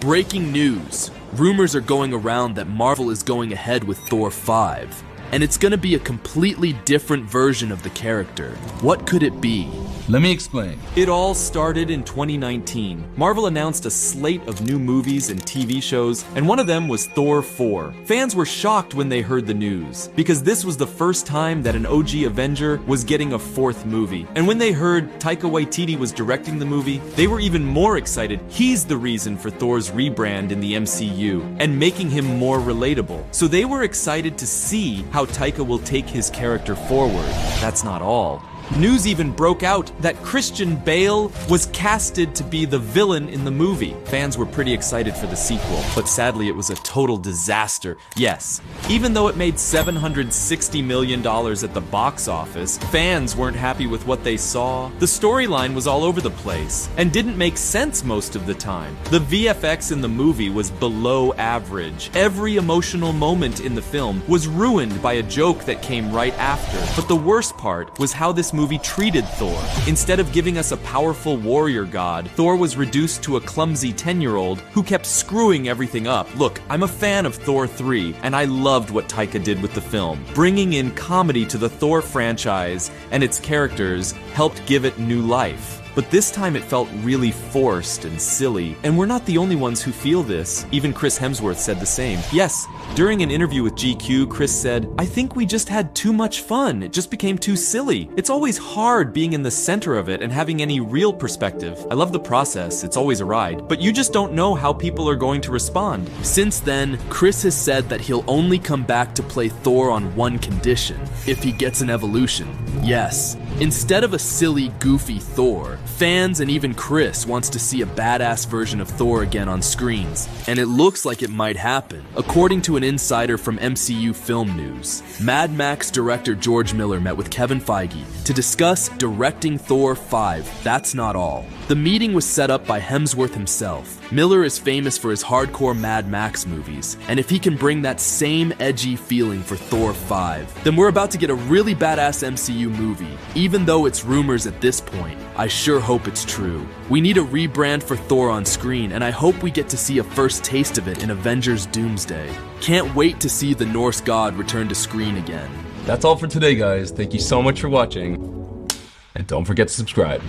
Breaking news. Rumors are going around that Marvel is going ahead with Thor 5, and it's gonna be a completely different version of the character. What could it be? Let me explain. It all started in 2019. Marvel announced a slate of new movies and TV shows, and one of them was Thor 4. Fans were shocked when they heard the news, because this was the first time that an OG Avenger was getting a fourth movie. And when they heard Taika Waititi was directing the movie, they were even more excited. He's the reason for Thor's rebrand in the MCU, and making him more relatable. So they were excited to see how Taika will take his character forward. That's not all. News even broke out that Christian Bale was casted to be the villain in the movie. Fans were pretty excited for the sequel, but sadly it was a total disaster. Yes, even though it made $760 million at the box office, fans weren't happy with what they saw. The storyline was all over the place, and didn't make sense most of the time. The VFX in the movie was below average. Every emotional moment in the film was ruined by a joke that came right after. But the worst part was how this movie treated Thor. Instead of giving us a powerful warrior god, Thor was reduced to a clumsy 10-year-old who kept screwing everything up. Look, I'm a fan of Thor 3, and I loved what Taika did with the film. Bringing in comedy to the Thor franchise and its characters helped give it new life. But this time it felt really forced and silly, and we're not the only ones who feel this. Even Chris Hemsworth said the same. Yes, during an interview with GQ, Chris said, "I think we just had too much fun. It just became too silly. It's always hard being in the center of it and having any real perspective. I love the process, it's always a ride, but you just don't know how people are going to respond." Since then, Chris has said that he'll only come back to play Thor on one condition: if he gets an evolution. Yes, instead of a silly, goofy Thor, fans and even Chris wants to see a badass version of Thor again on screens, and it looks like it might happen. According to an insider from MCU Film News, Mad Max director George Miller met with Kevin Feige to discuss directing Thor 5. That's not all. The meeting was set up by Hemsworth himself. Miller is famous for his hardcore Mad Max movies, and if he can bring that same edgy feeling for Thor 5, then we're about to get a really badass MCU movie. Even though it's rumors at this point, I sure hope it's true. We need a rebrand for Thor on screen, and I hope we get to see a first taste of it in Avengers Doomsday. Can't wait to see the Norse god return to screen again. That's all for today, guys. Thank you so much for watching, and don't forget to subscribe.